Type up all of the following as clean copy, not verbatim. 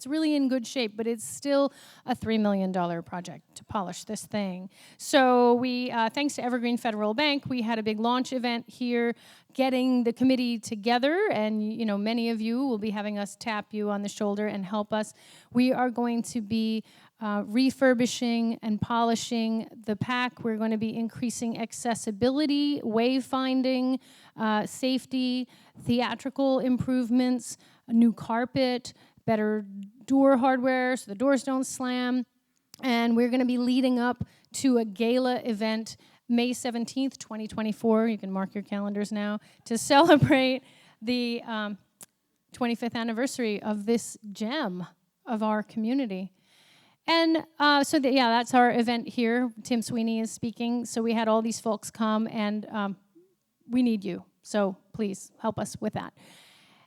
It's really in good shape, but it's still a $3 million project to polish this thing. So we, thanks to Evergreen Federal Bank, we had a big launch event here, getting the committee together, and many of you will be having us tap you on the shoulder and help us. We are going to be refurbishing and polishing the pack. We're going to be increasing accessibility, wayfinding, safety, theatrical improvements, a new carpet, better door hardware so the doors don't slam. And we're going to be leading up to a gala event May 17th, 2024. You can mark your calendars now to celebrate the 25th anniversary of this gem of our community. And that's our event here. Tim Sweeney is speaking. So we had all these folks come, and we need you. So please help us with that.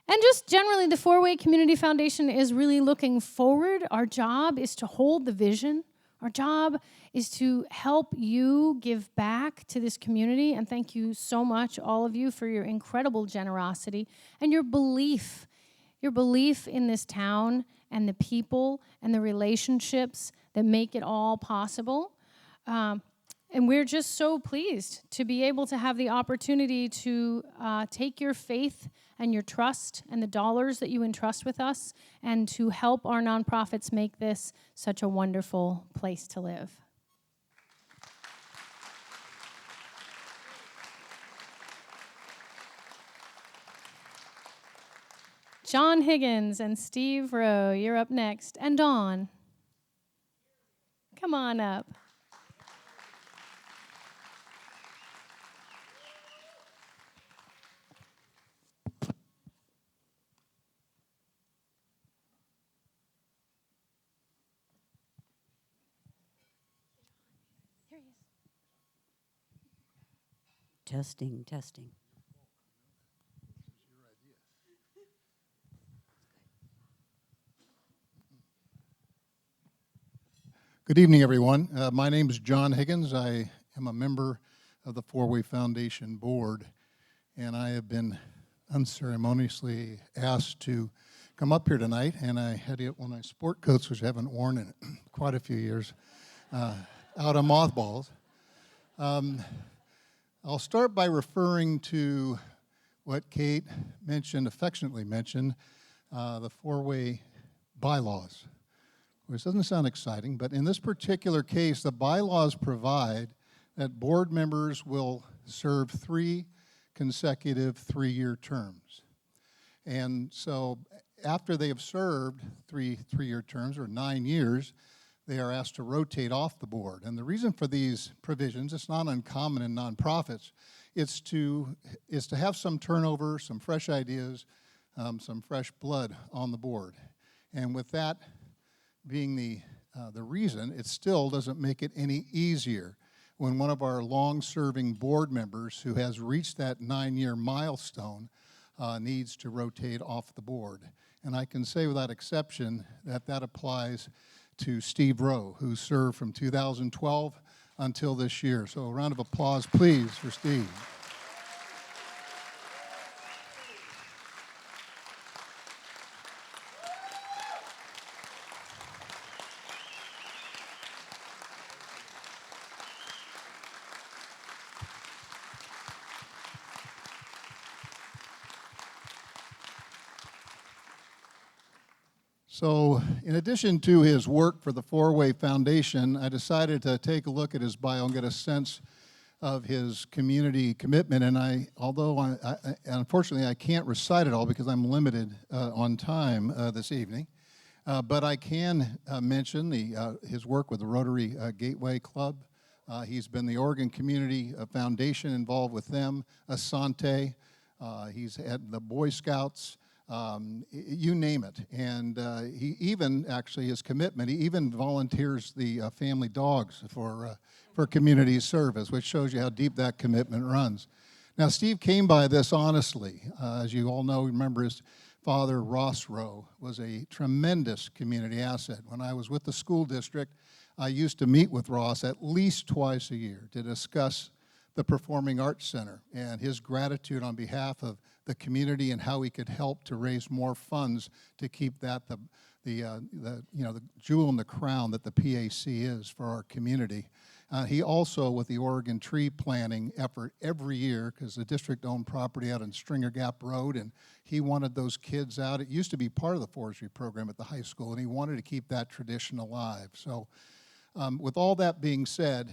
And just generally, the Four-Way Community Foundation is really looking forward. Our job is to hold the vision. Our job is to help you give back to this community. And thank you so much, all of you, for your incredible generosity and your belief in this town and the people and the relationships that make it all possible. And we're just so pleased to be able to have the opportunity to take your faith and your trust and the dollars that you entrust with us and to help our nonprofits make this such a wonderful place to live. John Higgins and Steve Rowe, you're up next. And Dawn, come on up. Testing, testing. Good evening, everyone. My name is John Higgins. I am a member of the Four-Way Foundation Board, and I have been unceremoniously asked to come up here tonight, and I had to get one of my sport coats, which I haven't worn in quite a few years, out of mothballs. I'll start by referring to what Kate affectionately mentioned, the Four-Way bylaws, which doesn't sound exciting, but in this particular case, the bylaws provide that board members will serve 3 consecutive 3-year terms. And so after they have served three-year terms, or 9 years, they are asked to rotate off the board. And the reason for these provisions, it's not uncommon in nonprofits, it's to have some turnover, some fresh ideas, some fresh blood on the board. And with that being the reason, it still doesn't make it any easier when one of our long-serving board members who has reached that 9-year milestone needs to rotate off the board. And I can say without exception that applies to Steve Rowe, who served from 2012 until this year. So a round of applause, please, for Steve. So in addition to his work for the Four-Way Foundation, I decided to take a look at his bio and get a sense of his community commitment. And although unfortunately I can't recite it all because I'm limited on time this evening, but I can mention his work with the Rotary Gateway Club. He's been the Oregon Community Foundation involved with them, Asante. He's at the Boy Scouts. You name it. And he even, actually, his commitment, he even volunteers the family dogs for community service, which shows you how deep that commitment runs. Now, Steve came by this honestly. As you all know, remember his father, Ross Rowe, was a tremendous community asset. When I was with the school district, I used to meet with Ross at least twice a year to discuss the Performing Arts Center and his gratitude on behalf of the community and how he could help to raise more funds to keep that the jewel in the crown that the PAC is for our community. He also, with the Oregon tree planting effort every year, because the district owned property out on Stringer Gap Road, and he wanted those kids out. It used to be part of the forestry program at the high school, and he wanted to keep that tradition alive. So with all that being said,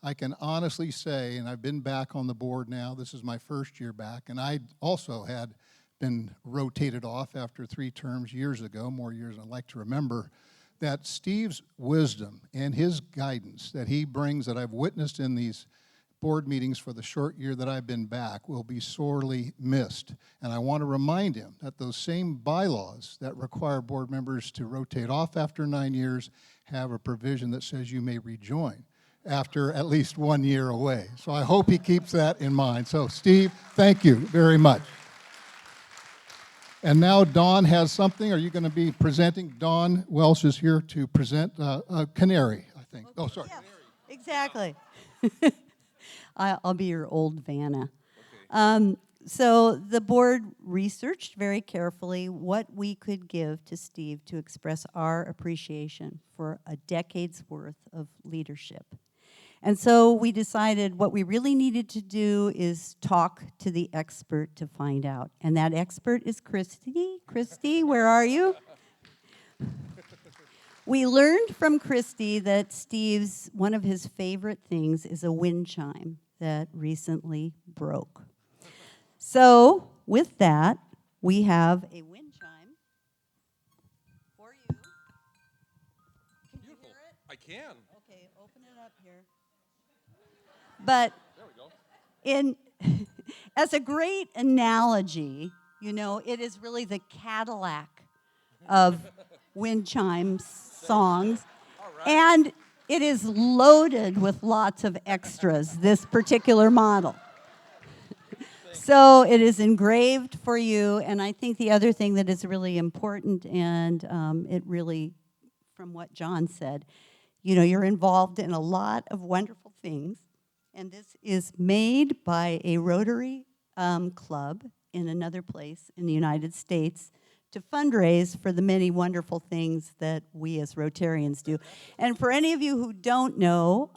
I can honestly say, and I've been back on the board now, this is my first year back, and I also had been rotated off after 3 terms years ago, more years than I like to remember, that Steve's wisdom and his guidance that he brings, that I've witnessed in these board meetings for the short year that I've been back, will be sorely missed. And I want to remind him that those same bylaws that require board members to rotate off after 9 years have a provision that says you may rejoin after at least 1 year away. So I hope he keeps that in mind. So Steve, thank you very much. And now Dawn has something. Are you going to be presenting? Dawn Welsh is here to present a canary, I think. Oh, sorry. Yeah, exactly. I'll be your old Vanna. So the board researched very carefully what we could give to Steve to express our appreciation for a decade's worth of leadership. And so we decided what we really needed to do is talk to the expert to find out. And that expert is Christy. Christy, where are you? We learned from Christy that Steve's, one of his favorite things is a wind chime that recently broke. So with that, we have a wind chime for you. Can you hear it? I can. Okay, open it up here. But There we go. in as a great analogy, you know, it is really the Cadillac of wind chime songs. All right. And it is loaded with lots of extras, this particular model. So it is engraved for you, and I think the other thing that is really important, and it really, from what John said, you know, you're involved in a lot of wonderful things, and this is made by a Rotary club in another place in the United States to fundraise for the many wonderful things that we as Rotarians do. And for any of you who don't know,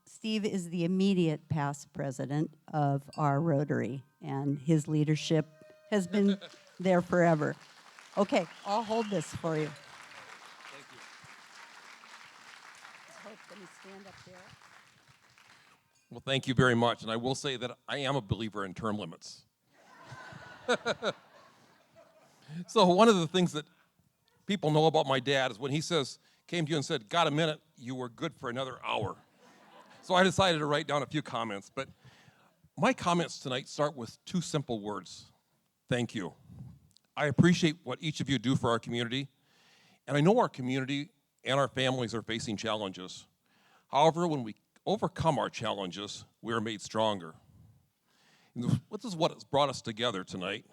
Steve is the immediate past president of our Rotary, and his leadership has been there forever. Okay, I'll hold this for you. Thank you. Let me stand up there. Well, thank you very much. And I will say that I am a believer in term limits. So one of the things that people know about my dad is when he came to you and said, "Got a minute," you were good for another hour. So I decided to write down a few comments. But my comments tonight start with 2 simple words. Thank you. I appreciate what each of you do for our community. And I know our community and our families are facing challenges. However, when we overcome our challenges, we are made stronger. And this is what has brought us together tonight.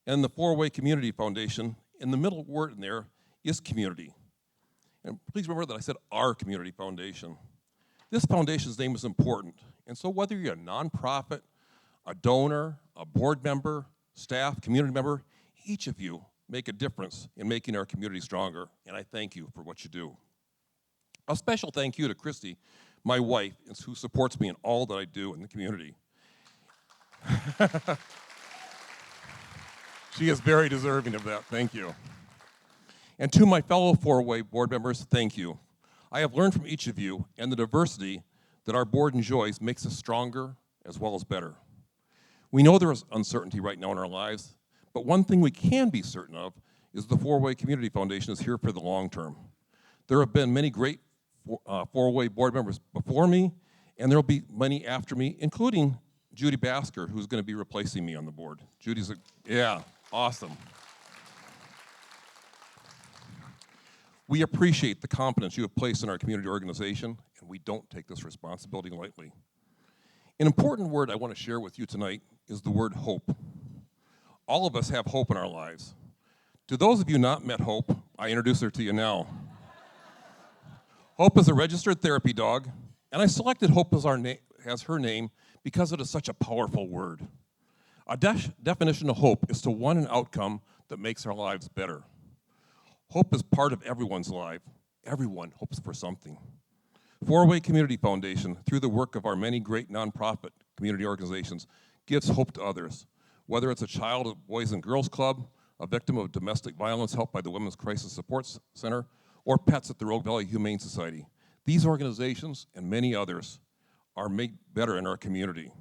And the 4-Way Community Foundation, in the middle word in there, is community. And please remember that I said our community foundation. This foundation's name is important. And so whether you're a nonprofit, a donor, a board member, staff, community member, each of you make a difference in making our community stronger. And I thank you for what you do. A special thank you to Christy, my wife, who supports me in all that I do in the community. She is very deserving of that. Thank you. And to my fellow 4-Way board members, thank you. I have learned from each of you, and the diversity that our board enjoys makes us stronger as well as better. We know there is uncertainty right now in our lives, but one thing we can be certain of is the 4-Way Community Foundation is here for the long term. There have been many great 4-Way board members before me, and there will be many after me, including Judy Basker, who's going to be replacing me on the board. Judy's awesome. We appreciate the confidence you have placed in our community organization, and we don't take this responsibility lightly. An important word I want to share with you tonight is the word hope. All of us have hope in our lives. To those of you not met Hope, I introduce her to you now. Hope is a registered therapy dog, and I selected Hope as her name because it is such a powerful word. A definition of hope is to want an outcome that makes our lives better. Hope is part of everyone's life. Everyone hopes for something. Four-Way Community Foundation, through the work of our many great nonprofit community organizations, gives hope to others. Whether it's a child at Boys and Girls Club, a victim of domestic violence helped by the Women's Crisis Support Center, or pets at the Rogue Valley Humane Society. These organizations and many others are made better in our community.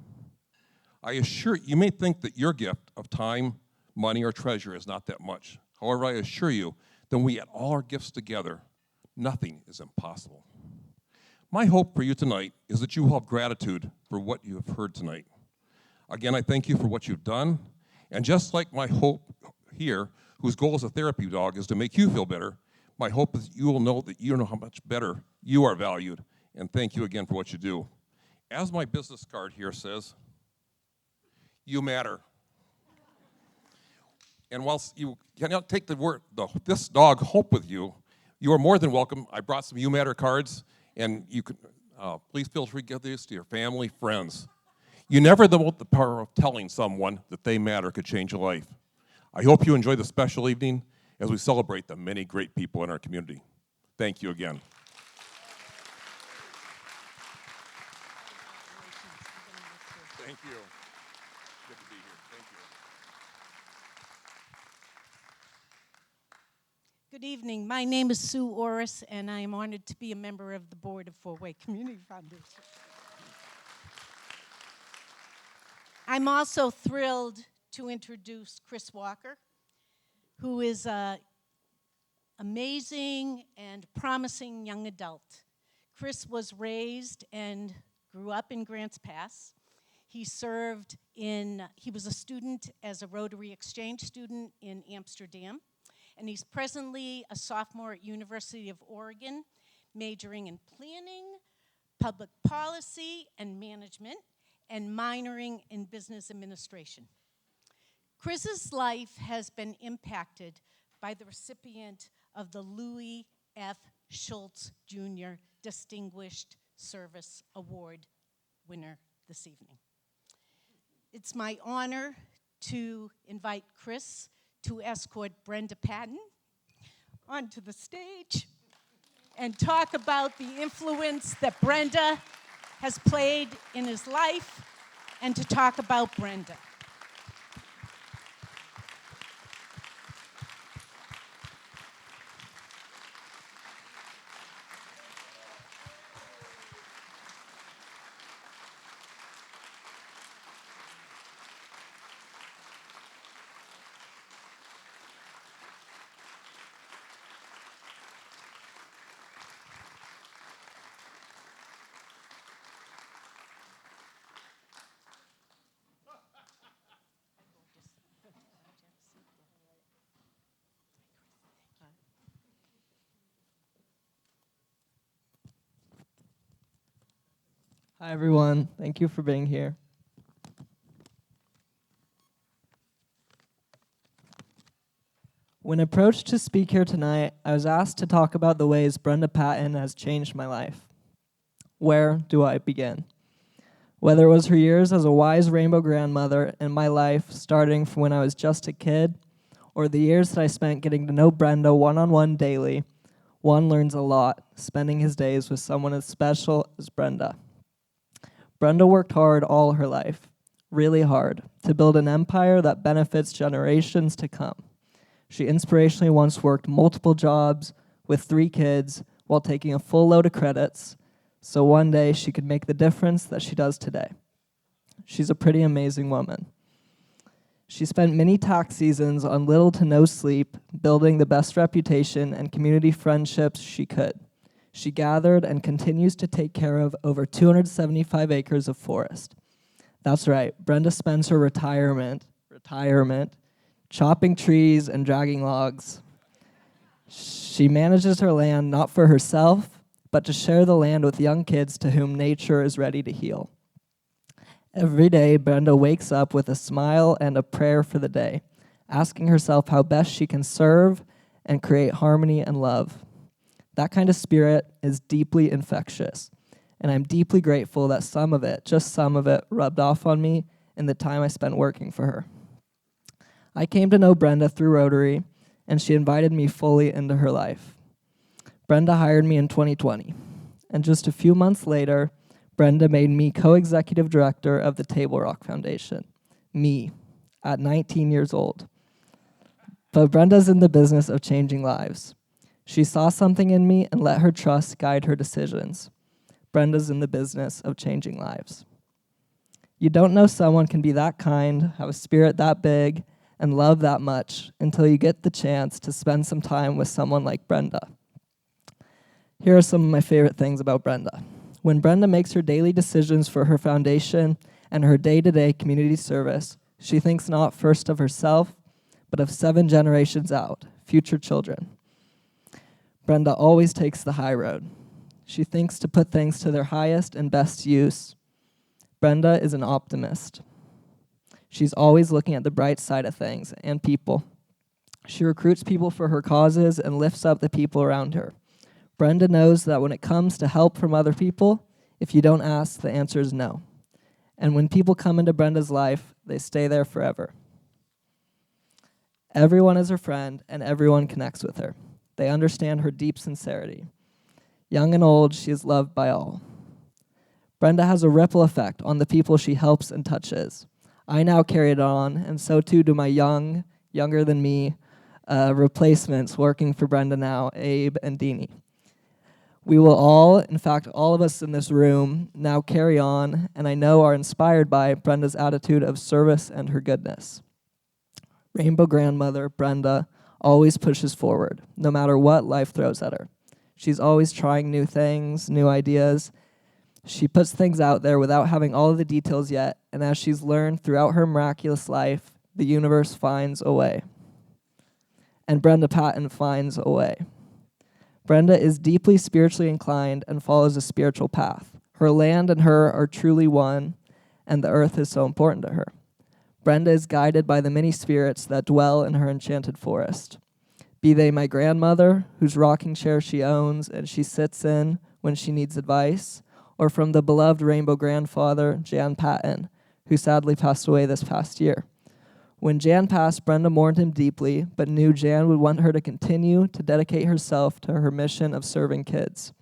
I assure you may think that your gift of time, money, or treasure is not that much. However, I assure you that when we add all our gifts together, nothing is impossible. My hope for you tonight is that you will have gratitude for what you have heard tonight. Again, I thank you for what you've done, and just like my hope here, whose goal as a therapy dog is to make you feel better, my hope is you will know that you know how much better you are valued, and thank you again for what you do. As my business card here says, you matter. And whilst you cannot take this dog Hope with you, you are more than welcome. I brought some You Matter cards, and you can please feel free to give these to your family, friends. You never know what the power of telling someone that they matter could change a life. I hope you enjoy the special evening as we celebrate the many great people in our community. Thank you again. Thank you. Good to be here. Thank you. Good evening. My name is Sue Orris, and I am honored to be a member of the board of Four-Way Community Foundation. I'm also thrilled to introduce Chris Walker, who is an amazing and promising young adult. Chris was raised and grew up in Grants Pass. He was a student as a Rotary Exchange student in Amsterdam, and he's presently a sophomore at University of Oregon, majoring in planning, public policy, and management, and minoring in business administration. Chris's life has been impacted by the recipient of the Louis F. Schultz Jr. Distinguished Service Award winner this evening. It's my honor to invite Chris to escort Brenda Patton onto the stage and talk about the influence that Brenda has played in his life, and to talk about Brenda. Hi, everyone. Thank you for being here. When approached to speak here tonight, I was asked to talk about the ways Brenda Patton has changed my life. Where do I begin? Whether it was her years as a wise rainbow grandmother in my life, starting from when I was just a kid, or the years that I spent getting to know Brenda one-on-one daily, one learns a lot, spending his days with someone as special as Brenda. Brenda worked hard all her life, really hard, to build an empire that benefits generations to come. She inspirationally once worked multiple jobs with 3 kids while taking a full load of credits, so one day she could make the difference that she does today. She's a pretty amazing woman. She spent many tax seasons on little to no sleep, building the best reputation and community friendships she could. She gathered and continues to take care of over 275 acres of forest. That's right, Brenda spends her retirement, chopping trees and dragging logs. She manages her land not for herself, but to share the land with young kids to whom nature is ready to heal. Every day, Brenda wakes up with a smile and a prayer for the day, asking herself how best she can serve and create harmony and love. That kind of spirit is deeply infectious, and I'm deeply grateful that some of it, just some of it, rubbed off on me in the time I spent working for her. I came to know Brenda through Rotary, and she invited me fully into her life. Brenda hired me in 2020, and just a few months later, Brenda made me co-executive director of the Table Rock Foundation. Me, at 19 years old. But Brenda's in the business of changing lives. She saw something in me and let her trust guide her decisions. Brenda's in the business of changing lives. You don't know someone can be that kind, have a spirit that big, and love that much until you get the chance to spend some time with someone like Brenda. Here are some of my favorite things about Brenda. When Brenda makes her daily decisions for her foundation and her day-to-day community service, she thinks not first of herself, but of 7 generations out, future children. Brenda always takes the high road. She thinks to put things to their highest and best use. Brenda is an optimist. She's always looking at the bright side of things and people. She recruits people for her causes and lifts up the people around her. Brenda knows that when it comes to help from other people, if you don't ask, the answer is no. And when people come into Brenda's life, they stay there forever. Everyone is her friend, and everyone connects with her. They understand her deep sincerity. Young and old, she is loved by all. Brenda has a ripple effect on the people she helps and touches. I now carry it on, and so too do my younger than me, replacements working for Brenda now, Abe and Deanie. We will all, in fact, all of us in this room, now carry on, and I know are inspired by Brenda's attitude of service and her goodness. Rainbow grandmother, Brenda, always pushes forward, no matter what life throws at her. She's always trying new things, new ideas. She puts things out there without having all of the details yet, and as she's learned throughout her miraculous life, the universe finds a way. And Brenda Patton finds a way. Brenda is deeply spiritually inclined and follows a spiritual path. Her land and her are truly one, and the earth is so important to her. Brenda is guided by the many spirits that dwell in her enchanted forest. Be they my grandmother, whose rocking chair she owns and she sits in when she needs advice, or from the beloved rainbow grandfather, Jan Patton, who sadly passed away this past year. When Jan passed, Brenda mourned him deeply, but knew Jan would want her to continue to dedicate herself to her mission of serving kids.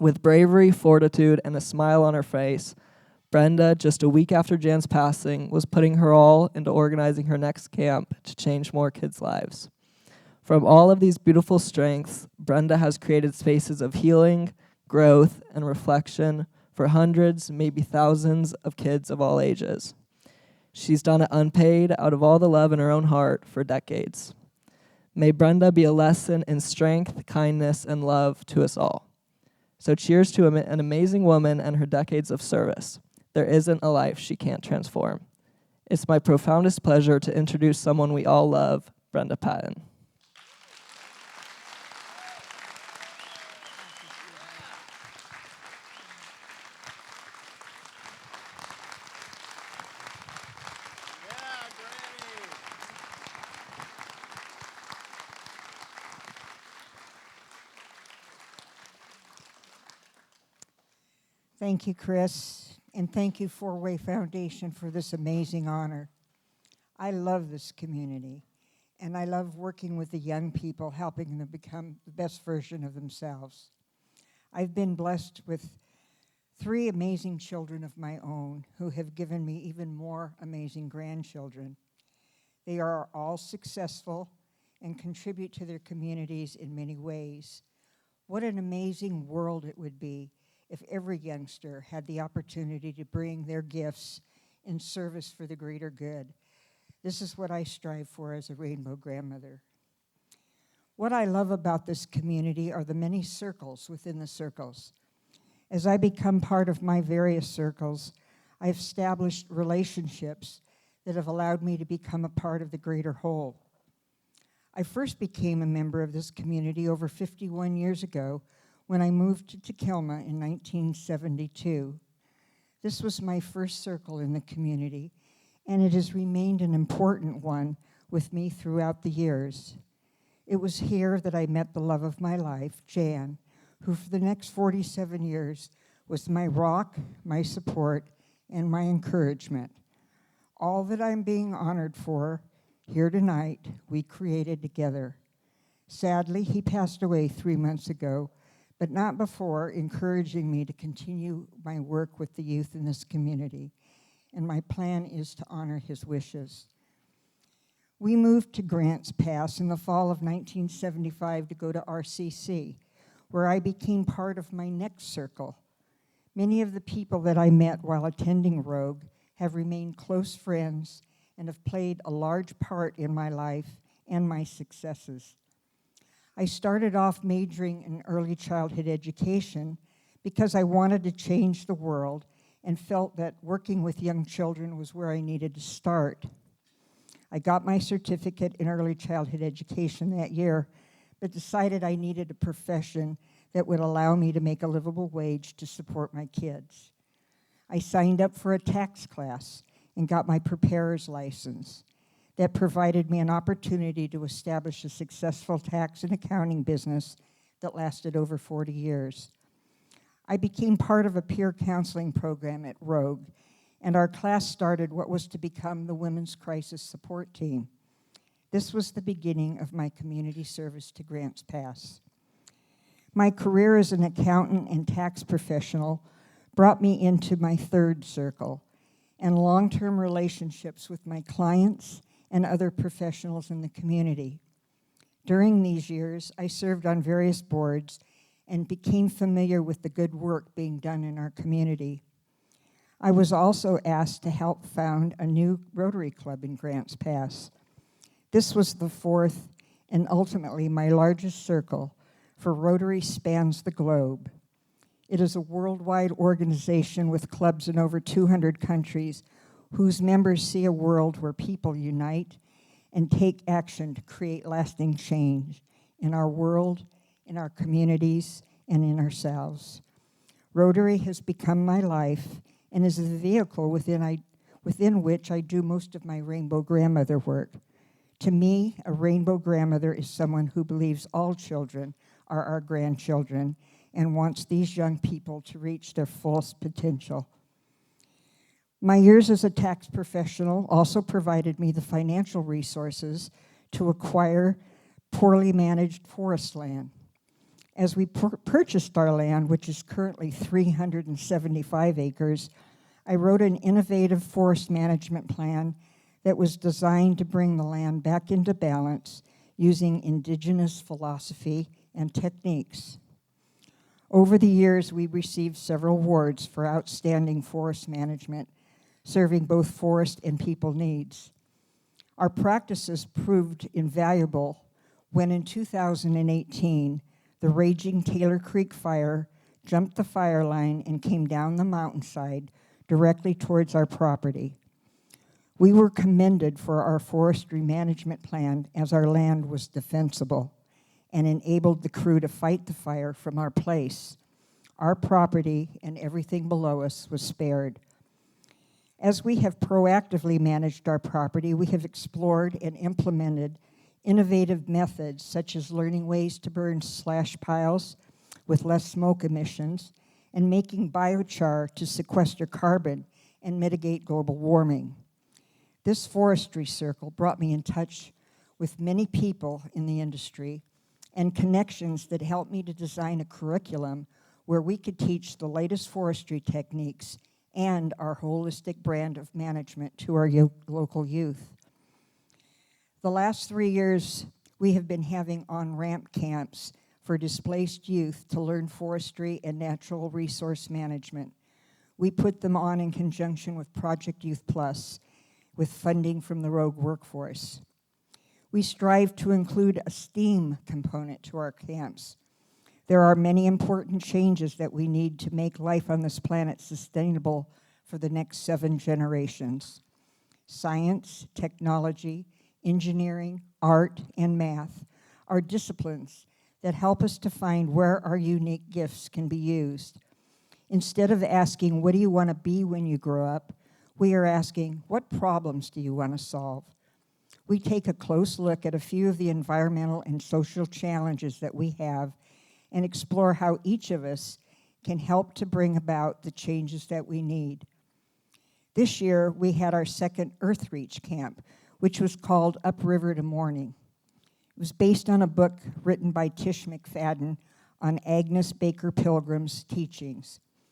With bravery, fortitude, and a smile on her face, Brenda, just a week after Jan's passing, was putting her all into organizing her next camp to change more kids' lives. From all of these beautiful strengths, Brenda has created spaces of healing, growth, and reflection for hundreds, maybe thousands of kids of all ages. She's done it unpaid out of all the love in her own heart for decades. May Brenda be a lesson in strength, kindness, and love to us all. So cheers to an amazing woman and her decades of service. There isn't a life she can't transform. It's my profoundest pleasure to introduce someone we all love, Brenda Patton. Thank you, Chris, and thank you, Four Way Foundation, for this amazing honor. I love this community, and I love working with the young people, helping them become the best version of themselves. I've been blessed with 3 amazing children of my own who have given me even more amazing grandchildren. They are all successful and contribute to their communities in many ways. What an amazing world it would be if every youngster had the opportunity to bring their gifts in service for the greater good. This is what I strive for as a rainbow grandmother. What I love about this community are the many circles within the circles. As I become part of my various circles, I've established relationships that have allowed me to become a part of the greater whole. I first became a member of this community over 51 years ago when I moved to Takelma in 1972. This was my first circle in the community, and it has remained an important one with me throughout the years. It was here that I met the love of my life, Jan, who for the next 47 years was my rock, my support, and my encouragement. All that I'm being honored for Here tonight, we created together. Sadly, he passed away 3 months ago, but not before encouraging me to continue my work with the youth in this community, and my plan is to honor his wishes. We moved to Grants Pass in the fall of 1975 to go to RCC, where I became part of my next circle. Many of the people that I met while attending Rogue have remained close friends and have played a large part in my life and my successes. I started off majoring in early childhood education because I wanted to change the world and felt that working with young children was where I needed to start. I got my certificate in early childhood education that year, but decided I needed a profession that would allow me to make a livable wage to support my kids. I signed up for a tax class and got my preparer's license. That provided me an opportunity to establish a successful tax and accounting business that lasted over 40 years. I became part of a peer counseling program at Rogue, and our class started what was to become the Women's Crisis Support Team. This was the beginning of my community service to Grants Pass. My career as an accountant and tax professional brought me into my third circle, and long-term relationships with my clients and other professionals in the community. During these years, I served on various boards and became familiar with the good work being done in our community. I was also asked to help found a new Rotary Club in Grants Pass. This was the fourth and ultimately my largest circle, for Rotary spans the globe. It is a worldwide organization with clubs in over 200 countries whose members see a world where people unite and take action to create lasting change in our world, in our communities, and in ourselves. Rotary has become my life and is the vehicle within which I do most of my Rainbow Grandmother work. To me, a Rainbow Grandmother is someone who believes all children are our grandchildren and wants these young people to reach their fullest potential. My years as a tax professional also provided me the financial resources to acquire poorly managed forest land. As we purchased our land, which is currently 375 acres, I wrote an innovative forest management plan that was designed to bring the land back into balance using indigenous philosophy and techniques. Over the years, we received several awards for outstanding forest management, serving both forest and people needs. Our practices proved invaluable when in 2018, the raging Taylor Creek fire jumped the fire line and came down the mountainside directly towards our property. We were commended for our forestry management plan as our land was defensible and enabled the crew to fight the fire from our place. Our property and everything below us was spared. As we have proactively managed our property, we have explored and implemented innovative methods such as learning ways to burn slash piles with less smoke emissions and making biochar to sequester carbon and mitigate global warming. This forestry circle brought me in touch with many people in the industry and connections that helped me to design a curriculum where we could teach the latest forestry techniques and our holistic brand of management to our local youth. The last 3 years, we have been having on-ramp camps for displaced youth to learn forestry and natural resource management. We put them on in conjunction with Project Youth Plus, with funding from the Rogue workforce. We strive to include a STEAM component to our camps. There are many important changes that we need to make life on this planet sustainable for the next 7 generations. Science, technology, engineering, art, and math are disciplines that help us to find where our unique gifts can be used. Instead of asking, what do you want to be when you grow up, we are asking, what problems do you want to solve? We take a close look at a few of the environmental and social challenges that we have and explore how each of us can help to bring about the changes that we need. This year, we had our second EarthReach camp, which was called Upriver to Morning. It was based on a book written by Tish McFadden on Agnes Baker Pilgrim's teachings.